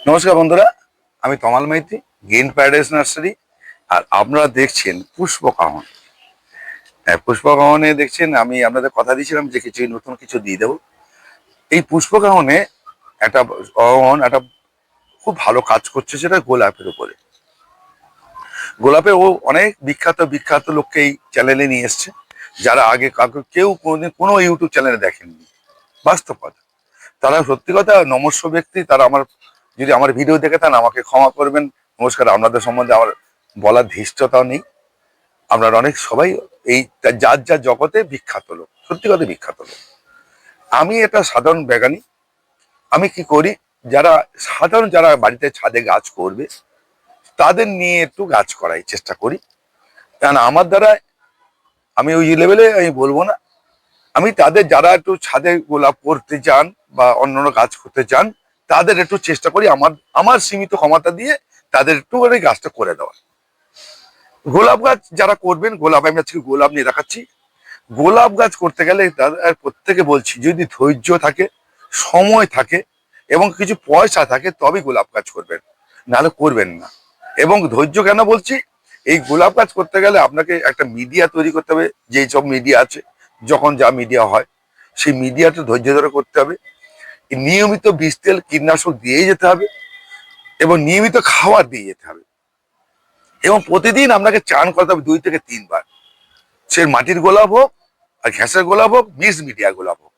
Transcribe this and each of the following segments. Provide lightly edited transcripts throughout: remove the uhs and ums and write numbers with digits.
নমস্কার বন্ধুরা, আমি তমাল মাইতি, গ্রিন প্যারাডাইস নার্সারি। আর আপনারা দেখছেন পুষ্পকাহন। হ্যাঁ, পুষ্পকাহনে দেখছেন আমি আপনাদের কথা দিয়েছিলাম যে কিছু নতুন কিছু দিয়ে দেবো। এই পুষ্পকাহনে একটা একটা খুব ভালো কাজ করছে, সেটা গোলাপের উপরে। গোলাপে ও অনেক বিখ্যাত বিখ্যাত লোককে এই চ্যানেলে নিয়ে এসছে, যারা আগে কাউকে কেউ কোনোদিন কোনো ইউটিউব চ্যানেলে দেখেননি। বাস্তব কথা, তারা সত্যি কথা নমস্য ব্যক্তি। তারা যদি আমার ভিডিও দেখে থাকেন আমাকে ক্ষমা করবেন। নমস্কার, আপনাদের সম্বন্ধে আমার বলার ধৃষ্টতাও নেই। আপনারা অনেক সবাই এই যার যার জগতে বিখ্যাত লোক, সত্যি কথা বিখ্যাত লোক। আমি এটা সাধারণ বাগানি। আমি কি করি, যারা বাড়িতে ছাদে গাছ করবে তাদের নিয়ে একটু গাছ করাই চেষ্টা করি। কারণ আমার দ্বারা আমি ওই লেভেলে আমি বলবো না। আমি তাদের যারা একটু ছাদে গোলাপ করতে চান বা অন্যান্য কাজ করতে চান তাদের একটু চেষ্টা করি আমার সীমিত ক্ষমতা দিয়ে তাদের একটু করে গাছটা করে দেওয়া। গোলাপ গাছ যারা করবেন, আমি আজকে গোলাপ নিয়ে দেখাচ্ছি। গোলাপ গাছ করতে গেলে তাদের প্রত্যেকে বলছি, যদি ধৈর্য থাকে, সময় থাকে এবং কিছু পয়সা থাকে তবেই গোলাপ গাছ করবেন, নাহলে করবেন না। এবং ধৈর্য কেন বলছি, এই গোলাপ গাছ করতে গেলে আপনাকে একটা মিডিয়া তৈরি করতে হবে। যেই সব মিডিয়া আছে, যখন যা মিডিয়া হয় সেই মিডিয়াটা ধৈর্য ধরে করতে হবে। নিয়মিত বীজ তেল কীটনাশক দিয়ে যেতে হবে এবং নিয়মিত খাবার দিয়ে যেতে হবে। এবং প্রতিদিন আপনাকে চান করতে হবে 2 থেকে 3 বার। সে মাটির গোলাপ হোক আর ঘ্যাসের গোলাপ হোক, মিক্স মিডিয়া গোলাপ হোক।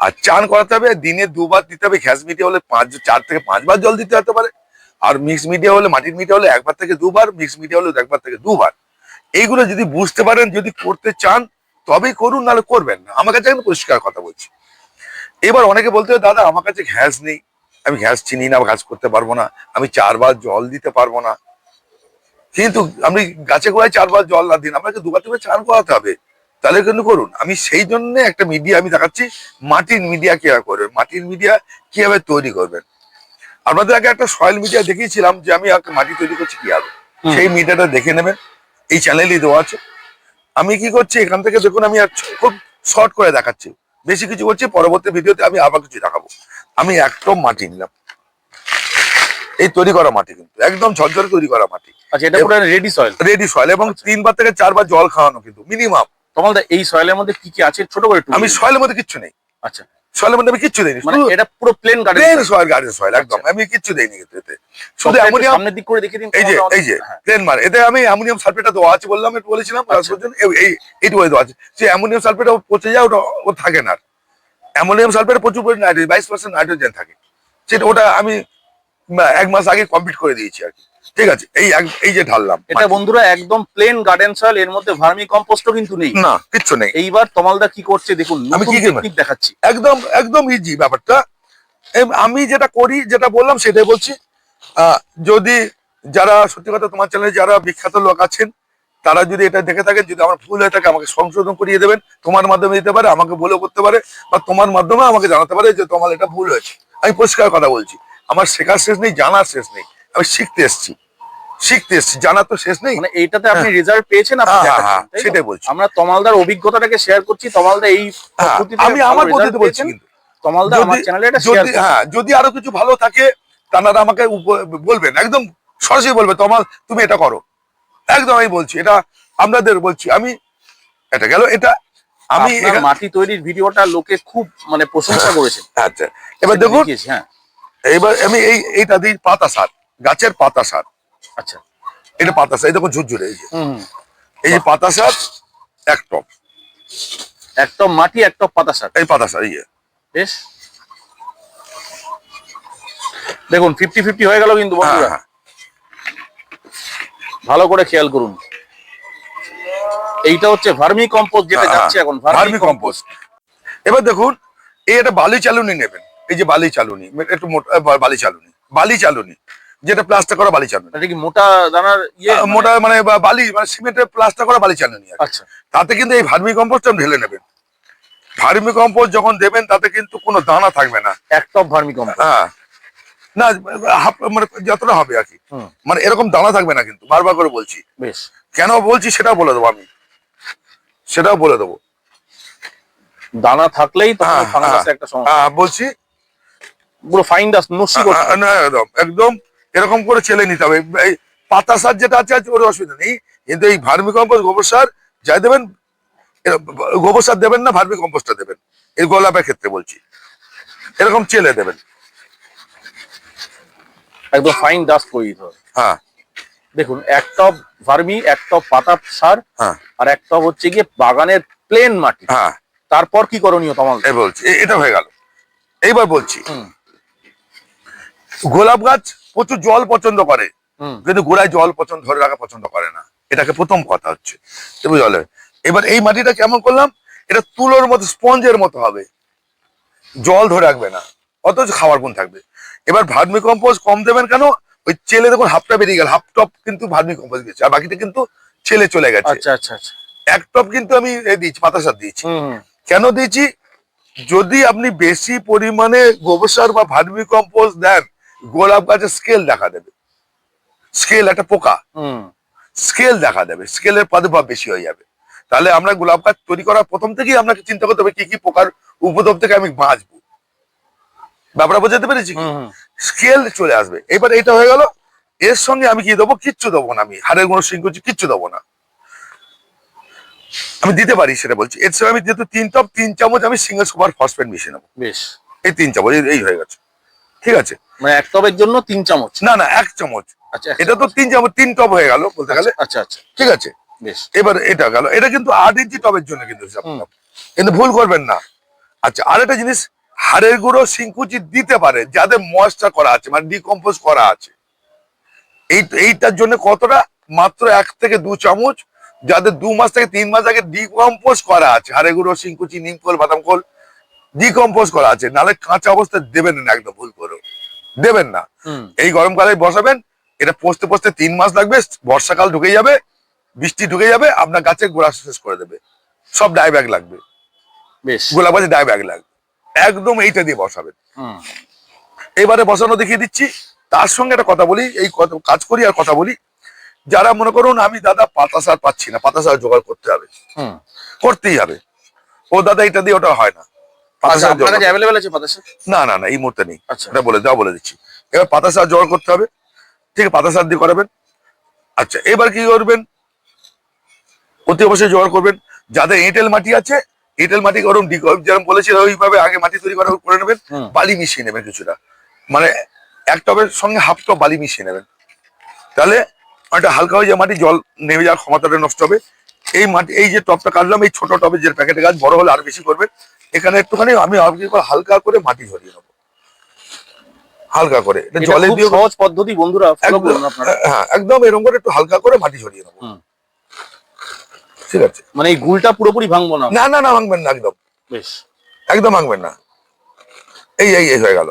আর চান করাতে হবে দিনে 2 বার দিতে হবে। ঘ্যাস মিডিয়া হলে 4 থেকে 5 বার জল দিতে হতে পারে। আর মিক্স মিডিয়া হলে, মাটির মিডিয়া হলে 1 বার থেকে 2 বার, মিক্স মিডিয়া হলে 1 বার থেকে 2 বার। এইগুলো যদি বুঝতে পারেন, যদি করতে চান তবেই করুন, নাহলে করবেন না। আমার কাছে একদম পরিষ্কার কথা বলছি। এবার অনেকে বলতে হবে, দাদা আমার কাছে ঘ্যাস নেই, আমি ঘ্যাস চিনি না, ঘাস করতে পারবো না, আমি 4 বার জল দিতে পারবো না। কিন্তু আপনি গাছে গোড়ায় 4 বার জল না দিন, আপনাকে 2 বার 3 বার চান করাতে হবে, তাহলে কিন্তু করুন। আমি সেই জন্য একটা মিডিয়া আমি দেখাচ্ছি, মাটির মিডিয়া কিভাবে করবেন, মাটির মিডিয়া কিভাবে তৈরি করবেন। আপনাদের আগে একটা সয়েল মিডিয়া দেখিয়েছিলাম যে আমি মাটি তৈরি করছি কিভাবে, সেই মিডিয়াটা দেখে নেবেন, এই চ্যানেলই দেওয়া আছে। আমি কি করছি এখান থেকে দেখুন, আমি খুব শর্ট করে দেখাচ্ছি, বেশি কিছু করছি, পরবর্তী ভিডিওতে আমি আবার কিছু দেখাবো। আমি একদম মাটি নিলাম, এই তৈরি করা মাটি, কিন্তু একদম ঝরঝরে তৈরি করা মাটি। আচ্ছা, এটা পুরো রেডি সয়েল। রেডি সয়েল, এবং 3 বার থেকে 4 বার জল খাওয়ানো কিন্তু মিনিমাম। তোমাদের এই সয়েলের মধ্যে কি কি আছে ছোট করে একটু আমি সয়েলের মধ্যে কিচ্ছু নেই। আচ্ছা, সয়েলের মধ্যে আমি কিচ্ছু দেইনি, মানে এটা পুরো plain garden plain soil, garden soil একদম। আমি কিচ্ছু দেইনি এতে, শুধু অ্যামোনিয়াম। সামনের দিক করে দেখিয়ে দিন। এই যে প্লেন মার, এতে আমি অ্যামোনিয়াম সালফেটটা দেওয়া আছে, বললাম একটু বলেছিলাম। এইটুকু দেওয়া আছে, যে অ্যামোনিয়াম সালফেট পচে যায়, ওটা ও থাকে না। অ্যামোনিয়াম সালফেট প্রচুর পরিমাণে নাইট্রোজেন, 22% নাইট্রোজেন থাকে, সেটা ওটা আমি 1 মাস আগে কমপ্লিট করে দিয়েছি আর কি। ঠিক আছে, এই যে ঢাললাম এটা বন্ধুরা একদম প্লেন গার্ডেন সয়েল, এর মধ্যে ভার্মি কম্পোস্টও কিন্তু নেই, না কিচ্ছু নেই। এইবার তমালদা কি করছে দেখুন, আমি কি টেকনিক দেখাচ্ছি, একদম একদম ইজি ব্যাপারটা। আমি যেটা করি, যেটা বললাম সেটাই বলছি। যদি যারা সত্যি কথা তোমার চ্যানেলে যারা বিখ্যাত লোক আছেন, তারা যদি এটা দেখে থাকেন, যদি আমার ভুল হয়ে থাকে আমাকে সংশোধন করিয়ে দেবেন। তোমার মাধ্যমে দিতে পারে, আমাকে বলেও করতে পারে, বা তোমার মাধ্যমে আমাকে জানাতে পারে যে তোমার এটা ভুল হয়েছে। আমি পরিষ্কার কথা বলছি, আমার শেখার শেষ নেই, জানার শেষ নেই। আমি শিখতে এসছি, জানার তো শেষ নেই। মানে এইটাতে আপনি রেজাল্ট পেয়েছেন, আপনি দেখাচ্ছেন, সেটাই বলছি। আমরা তমালদার অভিজ্ঞতাটাকে শেয়ার করছি। তমালদা এই পদ্ধতিতে আমি আমার পদ্ধতিতে বলছি, কিন্তু তমালদা আমার চ্যানেলে এটা শেয়ার করুন। যদি আরো কিছু ভালো থাকে তারা আমাকে বলবেন, একদম সরাসরি বলবে তোমার তুমি এটা করো, একদম আমি বলছি, এটা আপনাদের বলছি আমি। এটা গেল, এটা আমি মাটি তৈরির ভিডিওটা লোকে খুব মানে প্রশংসা করেছে। আচ্ছা, এবার দেখুন, হ্যাঁ, এবার আমি এইটা দিই পাতা সার, গাছের পাতা সার। আচ্ছা, এটা পাতা সার, এই দেখুন ঝুরঝুরে, এই যে পাতা সার 1 টব, 1 টব মাটি 1 টব পাতা সার, এই পাতা সার। বেশ, দেখুন 50-50 হয়ে গেল কিন্তু বন্ধুরা, ভালো করে খেয়াল করুন। এইটা হচ্ছে ভার্মি কম্পোস্ট যেটা যাচ্ছে এখন, ভার্মি কম্পোস্ট। এবার দেখুন, এই একটা বালি চালুনি নেবেন, এই যে বালি চালুনি, একটু মোটা বালি চালুনি, যেটা প্লাস্টার করা বালি চালুনি। এটা কি মোটা দানার মোটা মানে বালি, মানে সিমেন্টের প্লাস্টার করা বালি চালুনি। আচ্ছা, তাতে কিন্তু এই ভার্মি কম্পোস্ট ঢেলে নেবেন। ভার্মি কম্পোস্ট যখন দেবেন তাতে কিন্তু কোনো দানা থাকবে না। 1 টব ভার্মি কম্পোস্ট, না মানে যতটা হবে আর কি, মানে এরকম দানা থাকবে না কিন্তু, বারবার করে বলছি। বেশ, কেন বলছি সেটাও বলে দেবো আমি, সেটাও বলে দেবো। দানা থাকলেই তো ফাঙ্গাসের একটা সমস্যা। বলছি, পুরো ফাইন ডাস্ট নস্যি করছে। না একদম একদম এরকম করে ছেলে নিতে হবে। এই পাতা সার যেটা আছে আছে ওর অসুবিধা নেই, কিন্তু এই ভার্মি কম্পোস্ট গোবর সার যাই দেবেন, গোবর সার দেবেন না, ভার্মি কম্পোস্টটা দেবেন, এই গোলাপের ক্ষেত্রে বলছি, এরকম চেলে দেবেন। একদম ফাইন ডাস্ট করে দিতে হবে। হ্যাঁ দেখুন, এক টব ভার্মি, এক টব পাতা সার, হ্যাঁ আর এক টব হচ্ছে গিয়ে বাগানের প্লেন মাটি। হ্যাঁ তারপর কি করণীয় তমাল? এই বলছি, এটা হয়ে গেল। এইবার বলছি, হুম গোলাপ গাছ প্রচুর জল পছন্দ করে, হুম কিন্তু গোড়ায় জল পছন্দ ধরে রাখা পছন্দ করে না, এটাকে প্রথম কথা হচ্ছে। তুমি জলে এবার এই মাটিটা কেমন করলাম, এটা তুলোর মতো স্পঞ্জের মতো হবে, জল ধরে রাখবে না, অথচ খাওয়ার গুণ থাকবে। এবার ভার্মি কম্পোস্ট কম দেবেন কেন, ওই চেলে দেখুন হাফটা বেরিয়ে গেল, হাফ টপ কিন্তু ভার্মি কম্পোস্ট দিয়েছে, আর বাকিটা কিন্তু ছেলে চলে গেছে। আচ্ছা আচ্ছা আচ্ছা। এক টপ কিন্তু আমি দিয়েছি, পাতা সার দিয়েছি। হুম হুম কেন দিয়েছি, যদি আপনি বেশি পরিমাণে গোবর সার বা ভার্মি কম্পোস্ট দেন, গোলাপ গাছের স্কেল দেখা দেবে, স্কেল একটা পোকা, হুম স্কেল দেখা দেবে, স্কেলের প্রাদুর্ভাব বেশি হয়ে যাবে। তাহলে আমরা গোলাপ গাছ তৈরি করার প্রথম থেকেই আপনাকে চিন্তা করতে হবে কি কি পোকার উপদ্রব থেকে আমি বাঁচবো। ব্যাপারটা বোঝাতে পেরেছি কি? হুম হুম। স্কেল চলে আসবে। এবার এটা হয়ে গেল, এর সঙ্গে আমি কি দেবো, কিচ্ছু দেবো না, আমি হাড়ের গুঁড়ো সিংকুচি কিচ্ছু দেবো না, আমি দিতে পারি সেটা বলছি। এর সঙ্গে আমি যেহেতু 3 চামচ আমি সিঙ্গেল সুপার ফসফেট মিশিয়ে নেবো, বেশ। এই 3 চামচ, এই হয়ে গেছে, ঠিক আছে। মানে এক টবের জন্য 3 চামচ? না না, 1 চামচ। আচ্ছা, এটা তো 3 চামচ, 3 টব হয়ে গেল বলতে গেলে। আচ্ছা আচ্ছা, ঠিক আছে, বেশ। এবার এটা গেল, এটা কিন্তু 8 ইঞ্চি টবের জন্য কিন্তু হিসাব হুম। করলাম। কিন্তু ভুল করবেন না। আচ্ছা, আরেকটা জিনিস, হাড়ের গুঁড়ো সিংকুচি দিতে পারে যাদের ময়েশ্চার করা আছে, মানে ডিকম্পোজ করা আছে, এইটার জন্য কতটা, মাত্র 1 থেকে 2 চামচ, যাদের 2 মাস থেকে 3 মাস আগে ডিকম্পোজ করা আছে, হাড়ের গুঁড়ো সিংকুচি নিমকোল বাদাম কোল ডিকম্পোজ করা আছে, নাহলে কাঁচা অবস্থায় দেবেন না, একদম ভুল করে দেবেন না। হুম এই গরমকালে বসাবেন, এটা পচতে পচতে 3 মাস লাগবে, বর্ষাকাল ঢুকে যাবে, বৃষ্টি ঢুকে যাবে, আপনার গাছের গোড়া শেষ করে দেবে, সব ডাই ব্যাগ লাগবে, বেশ। গোলাপ গাছে ডাই ব্যাগ লাগবে, একদম এইটা দিয়ে বসাবেন। হুম এবারে বসানো দেখিয়ে দিচ্ছি, তার সঙ্গে একটা কথা বলি, এই কাজ করি আর কথা বলি। যারা মনে করুন আমি দাদা পাতা সার পাচ্ছি না, পাতা সার জোগাড় করতে হবে, হুম। করতেই হবে, ও দাদা এটা দিয়ে ওটা হয় না, পাতা আচ্ছা, সার আপনার কাছে অ্যাভেলেবেল আছে পাতা সার? না না না, এই মুহূর্তে নেই। আচ্ছা। এটা বলে দিচ্ছি। এবার পাতা সার জোগাড় করতে হবে, ঠিক আছে, পাতা সার দিয়ে করাবেন। আচ্ছা, এবার কি করবেন, অতি অবশ্যই জোগাড় করবেন যাদের এঁটেল মাটি আছে, এঁটেল মাটি গরম যেরকম বলেছি ওইভাবে আগে মাটি তৈরি করে নেবেন, হুম। বালি মিশিয়ে নেবেন কিছুটা, মানে 1 টবের সঙ্গে হাফ টব বালি মিশিয়ে নেবেন, তাহলে একটা হালকা হয়ে যায়, মাটি জল নেমে যাওয়ার ক্ষমতাটা নষ্ট হবে। এই মাটি, এই যে টবটা কাটলাম, এই ছোট টবে যে প্যাকেটে গাছ, বড় হলে আর বেশি করবেন। এখানে একটুখানি আমি হালকা করে মাটি ঝরিয়ে নেবো, হালকা করে, এটা এটা জলে খুব দিয়ে সহজ পদ্ধতি বন্ধুরা, ফলো করুন আপনারা। হ্যাঁ একদম এরকম করে একটু হালকা করে মাটি ঝরিয়ে নেবো, হুম। ঠিক আছে। মানে এই গুলটা পুরোপুরি ভাঙবো না? না না না, ভাঙবেন না, একদম বেশ। একদম ভাঙবেন না। এই হয়ে গেল,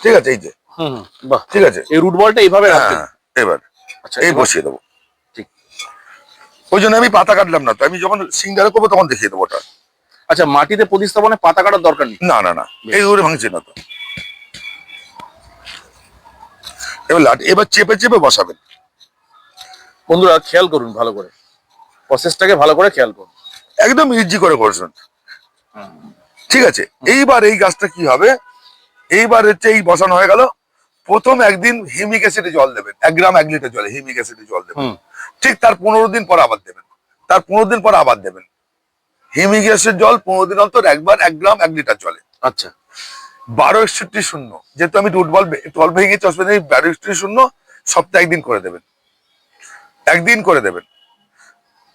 ঠিক আছে, এই যে, হুম হুম, বাহ। ঠিক আছে। এই রুট বলটা এইভাবে রাখবেন? হ্যাঁ, এবার আচ্ছা, এই এবার? বসিয়ে দেবো, ঠিক। ওই জন্য আমি পাতা কাটলাম না, তো আমি যখন সিঙ্গারা করবো তখন দেখিয়ে দেবো ওটা। আচ্ছা, মাটিতে প্রতিস্থাপনে পাতা কাটার দরকার নেই? না না না, এই করে ভাঙছে না তো। এবার চেপে চেপে বসাবেন। বন্ধুরা খেয়াল করুন ভালো করে, প্রসেসটাকে ভালো করে খেয়াল করুন। একদম ইজি করে করছেন, ঠিক আছে। এইবার এই গাছটা কি হবে, এইবার হচ্ছে এই বসানো হয়ে গেল, প্রথম একদিন হিউমিক অ্যাসিডে জল দেবেন, 1 গ্রাম 1 লিটার জলে হিউমিক অ্যাসিডে জল দেবেন, হুম। ঠিক তার 15 দিন পর আবার দেবেন, তার 15 দিন পর আবার দেবেন হিউমিক অ্যাসিড জল, 15 দিন অন্তর একবার 1 গ্রাম 1 লিটার জলে। আচ্ছা। 12/61 যেহেতু আমি টল ভেঙে চসবেন, 12/61 সপ্তাহে একদিন করে দেবেন, একদিন করে দেবেন,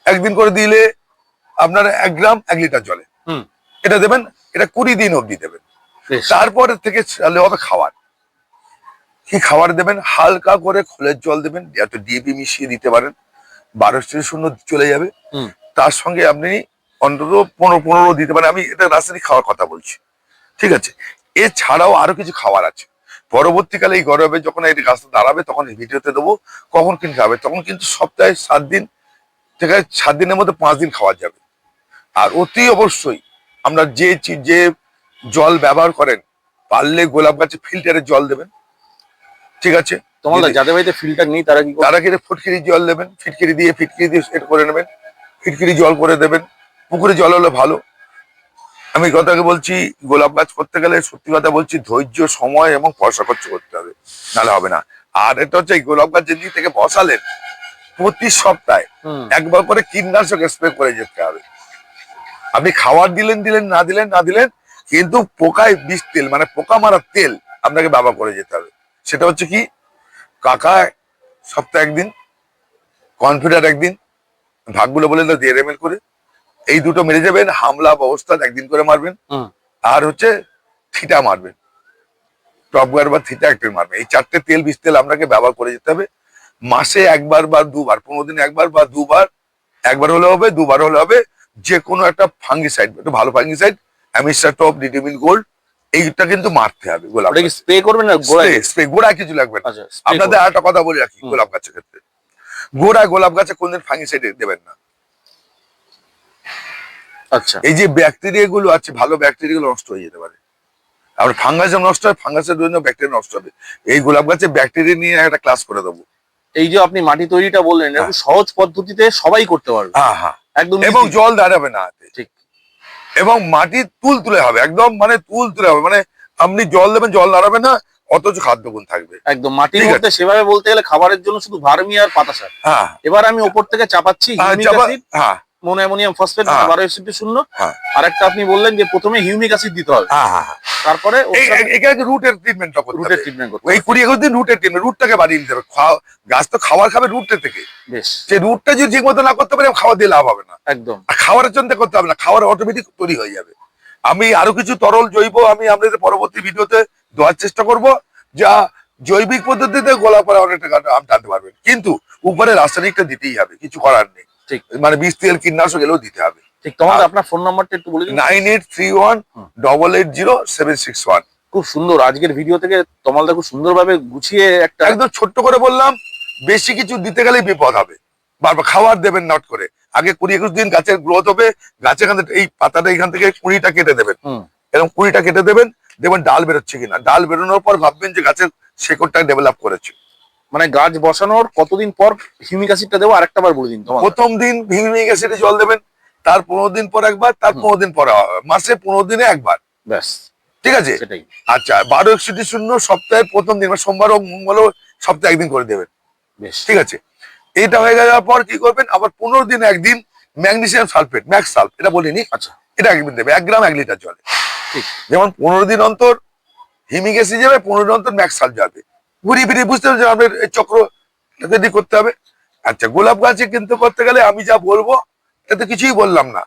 একদিন করে দিলে আপনার 1 গ্রাম 1 লিটার জলে হুম। এটা দেবেন, এটা 20 দিন অবধি দেবেন। বেশ। তারপরে থেকে চালু হবে খাবার। কি খাবার দেবেন, হালকা করে খোলের জল দেবেন, একটু ডিএপি মিশিয়ে দিতে পারেন, 12/60 চলে যাবে। হুম। তার সঙ্গে আপনি অন্তত 15 দিতে পারেন, আমি এটা রাসায়নিক খাওয়ার কথা বলছি, ঠিক আছে। এছাড়াও আরো কিছু খাবার আছে, পরবর্তীকালে এই গরমে যখন এই গাছটা দাঁড়াবে তখন এই ভিডিওতে দেবো কখন কিন খাবে, তখন কিন্তু সপ্তাহে 7 দিন থেকে 7 দিনের মধ্যে 5 দিন খাওয়া যাবে। আর অতি অবশ্যই আমরা যে জল ব্যবহার করেন, পারলে গোলাপ গাছে ফিল্টারের জল দেবেন, ঠিক আছে। তোমাদের যাদের বাড়িতে ফিল্টার নেই তারা কি করবে? তারা কিন্তু ফিটকিরি জল দেবেন, ফিটকিরি দিয়ে সেট করে নেবেন, ফিটকিরি জল করে দেবেন, পুকুরে জল হলে ভালো। আমি কথাকে বলছি, গোলাপ গাছ করতে গেলে সত্যি কথা বলছি ধৈর্য, সময় এবং পয়সা খরচ করতে হবে, নাহলে হবে না। আর এটা হচ্ছে এই গোলাপ গাছ যেদিন থেকে বসালেন প্রতি সপ্তাহে একবার করে কীটনাশক স্প্রে করে যেতে হবে। আপনি খাবার দিলেন না দিলেন কিন্তু পোকায় বিষ তেল মানে পোকা মারার তেল আপনাকে ব্যবহার করে যেতে হবে। সেটা হচ্ছে কি, কাকা সপ্তাহে একদিন, কনফিডার একদিন, ভাগগুলো বলে 1.5 ml করে, এই দুটো মেরে যাবেন। হামলা বা ওস্তাদ একদিন করে মারবেন, আর হচ্ছে থিটা মারবেন, টপ গার্ড বা থিটা একটা মারবেন। এই 4টে তেল বিষ তেল আপনাকে ব্যবহার করে যেতে হবে মাসে একবার বা দুবার, 15 দিনে একবার বা দুবার, একবার হলে হবে, দুবার হলে হবে। যে কোনো একটা ফাঙ্গিসাইড, একটু ভালো ফাঙ্গিসাইড, অ্যামিস্টার টপ, ডিটিমিন গোল্ড, এইটা কিন্তু মারতে হবে। গোলাপ স্প্রে করবেন না স্প্রে, গোড়ায় কিছু লাগবে না। আচ্ছা, আপনাদের আর একটা কথা বলে রাখি, গোলাপ গাছের ক্ষেত্রে গোড়ায় গোলাপ গাছে কোনদিন ফাঙ্গিসাইড দেবেন না। আচ্ছা, এই যে ব্যাকটেরিয়া গুলো আছে, ভালো ব্যাকটেরিয়া গুলো নষ্ট হয়ে যেতে পারে। আর ফাঙ্গাস নষ্ট হয়, ফাঙ্গাসের জন্য ব্যাকটেরিয়া নষ্ট হবে। এই গোলাপ গাছে ব্যাকটেরিয়া নিয়ে একটা ক্লাস করে দেবো। এই যে আপনি মাটি তৈরিটা বললেন, এরকম সহজ পদ্ধতিতে সবাই করতে পারবে। হ্যাঁ, একদম এবং জল দাঁড়াবে না হাতে। ঠিক। এবং মাটি তুলে হবে, একদম মানে তুলে হবে, মানে আপনি জল দেবেন, জল দাঁড়াবে না, অথচ খাদ্যগুণ থাকবে একদম। মাটির মধ্যে সেভাবে বলতে গেলে খাবারের জন্য শুধু ভার্মি আর পাতা সার। হ্যাঁ, এবার আমি ওপর থেকে চাপাচ্ছি হিউমিক অ্যাসিড, হ্যাঁ, অ্যামোনিয়াম ফসফেট, 12:0 হ্যাঁ। আর একটা আপনি বললেন যে প্রথমে হিউমিক অ্যাসিড দিতে হবে, হ্যাঁ, তারপরে এটাকে রুটের ট্রিটমেন্টটা করতে হবে। রুটের ট্রিটমেন্ট করতে এই 20-21 দিন রুটের ট্রিটমেন্ট, রুটটাকে বাড়িয়ে নিতে হবে। গাছ তো খাবার খাবে রুটের থেকে। বেশ, সেই রুটটা যদি ঠিক মতো না করতে পারে, খাওয়া দিয়ে লাভ হবে না। একদম। আর খাবারের জন্য করতে হবে না, খাবার অটোমেটিক তৈরি হয়ে যাবে। আমি আরো কিছু তরল জৈব আমি আপনাদের পরবর্তী ভিডিওতে দেওয়ার চেষ্টা করব, যা জৈবিক পদ্ধতিতে গোলাপ করে অনেকটা আম টানতে পারবেন। কিন্তু উপরে রাসায়নিকটা দিতেই হবে, কিছু করার নেই। ঠিক, মানে বিষ তেল কীটনাশক এলেও দিতে হবে। ঠিক। তোমাদের আপনার ফোন নাম্বারটা একটু বলে দিন। 9831880761। খুব সুন্দর আজকের ভিডিও থেকে তমালদা খুব সুন্দরভাবে গুছিয়ে একটা একদম ছোট্ট করে বললাম, বেশি কিছু দিতে গেলেই বিপদ হবে। বারবার খাবার দেবেন নট করে, আগে 20-21 দিন গাছের গ্রোথ হবে। গাছের এখান থেকে এই পাতাটা এখান থেকে 20টা কেটে দেবেন, এরকম 20টা কেটে দেবেন, দেখবেন ডাল বেরোচ্ছে কিনা। ডাল বেরোনোর পর ভাববেন যে গাছের শেকড়টা ডেভেলপ করেছে। মানে গাছ বসানোর কতদিন পর হিউমিক অ্যাসিডটা দেবো আরেকটা বার বলে দিন। প্রথম দিন হিউমিক অ্যাসিডে জল দেবেন, তার 15 দিন পর একবার, তার 15 দিন পর, মাসে 15 দিনে একবার, ব্যাস, ঠিক আছে। সেটাই। আচ্ছা, 12-61 সপ্তাহের প্রথম দিন, সোমবার ও মঙ্গল সপ্তাহে একদিন করে দেবেন, বেশ, ঠিক আছে। এটা হয়ে যাওয়ার পর কি করবেন, আবার 15 দিনে একদিন ম্যাগনেসিয়াম সালফেট, ম্যাক্স সালফ, এটা বলিনি। আচ্ছা, এটা একদিন দেবে 1 গ্রাম 1 লিটার জলে। ঠিক। যেমন 15 দিন অন্তর হিউমিক অ্যাসিড যাবে, 15 দিন অন্তর ম্যাক্স সালফ যাবে। ঘুরিয়ে ফিরিয়ে বুঝতে হবে যে আপনার এই চক্র রেডি করতে হবে। আচ্ছা, গোলাপ গাছে কিন্তু করতে গেলে আমি যা বলবো এতে কিছুই বললাম না,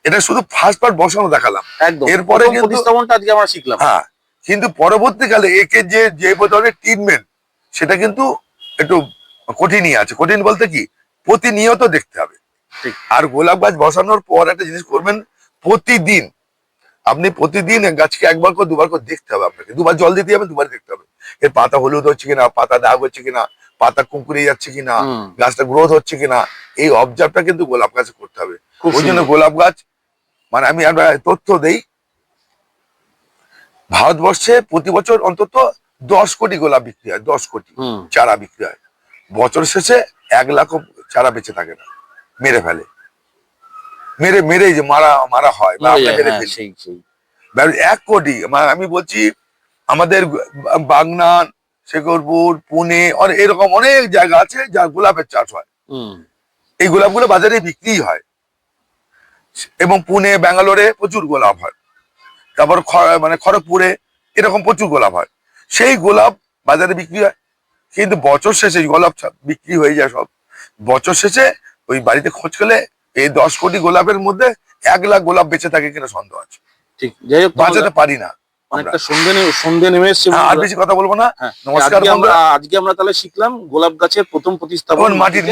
এটা শুধু ফার্স্ট পার্ট বসানো দেখালাম। একদম। এরপরে কিন্তু প্রতিস্থাপনটা আজকে আমরা শিখলাম। হ্যাঁ, কিন্তু পরবর্তীকালে একে যে ধরনের ট্রিটমেন্ট, সেটা কিন্তু একটু কঠিনই আছে। কঠিন বলতে কি, প্রতিনিয়ত দেখতে হবে। ঠিক। আর গোলাপ গাছ বসানোর পর একটা জিনিস করবেন, প্রতিদিন আপনি প্রতিদিন গাছকে একবার করে দুবার করে দেখতে হবে। আপনাকে দুবার জল দিতে হবে, দুবার দেখতে হবে এর পাতা হলুদ হচ্ছে কিনা, পাতা দাগ হচ্ছে কিনা, পাতা কুঁকড়ে যাচ্ছে কিনা, গাছটা গ্রোথ হচ্ছে কিনা, এই অবজার্ভটা কিন্তু গোলাপ গাছে করতে হবে। ওই জন্য গোলাপ গাছ মানে আমি একটা তথ্য দেই, ভারতবর্ষে প্রতি বছর অন্তত 10 কোটি গোলাপ বিক্রি হয়, 10 কোটি চারা বিক্রি হয়। বছর শেষে 1 লাখ চারা বেঁচে থাকে না, মেরে ফেলে, মেরে যে মারা হয় বা আমরা মেরে ফেলি। 1 কোটি, আমি বলছি আমাদের বাগনান, শেখরপুর, পুনে, এরকম অনেক জায়গা আছে যার গোলাপের চাষ হয়। এই গোলাপগুলো বাজারে বিক্রি হয়, এবং পুনে, ব্যাঙ্গালোরে প্রচুর গোলাপ হয়। তারপর মানে খড়গপুরে এরকম প্রচুর গোলাপ হয়। সেই গোলাপ বাজারে বিক্রি হয়, কিন্তু বছর শেষে গোলাপ বিক্রি হয়ে যায় সব। বছর শেষে ওই বাড়িতে খোঁজ করলে এই 10 কোটি গোলাপের মধ্যে 1 লাখ গোলাপ বেঁচে থাকে কিনা সন্দেহ আছে। ঠিক, যাই হোক, বাঁচাতে পারি না। অনেকটা সন্ধ্যে নেমে এসছে। আর বেশি কথা বলবো না। নমস্কার। আজকে আমরা তাহলে শিখলাম গোলাপ গাছের প্রথম প্রতিস্থাপন, মাটির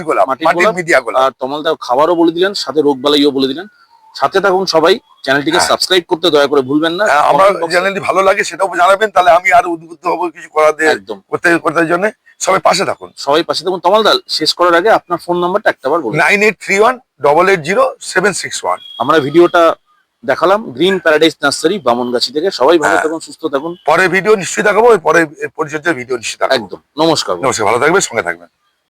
গোলাপ, মাটির মিডিয়া গোলাপ। আর তমালদা খাবারও বলে দিলেন, সাথে রোগবালাইও বলে দিলেন। সাথে থাকুন সবাই, চ্যানেলটিকে সাবস্ক্রাইব করতে দয়া করে ভুলবেন না। আমার চ্যানেলটি ভালো লাগে সেটাও জানাবেন, তাহলে আমি আরো উদ্বুদ্ধ হবো কিছু করাতে, একদম করতে জন্য। সবাই পাশে থাকুন, সবাই পাশে থাকুন। তমালদা, শেষ করার আগে আপনার ফোন নাম্বারটা একটাবার বলুন। 9831880761। আমরা ভিডিওটা দেখালাম গ্রিন প্যারাডাইস নার্সারি, বামনগাছি থেকে। সবাই ভালো থাকুন, সুস্থ থাকুন। পরে ভিডিও নিশ্চয়ই দেখাবো, পরে পরিচর্যার ভিডিও নিশ্চয়ই দেখাবো। একদম। নমস্কার। ভালো থাকবেন, সঙ্গে থাকবেন।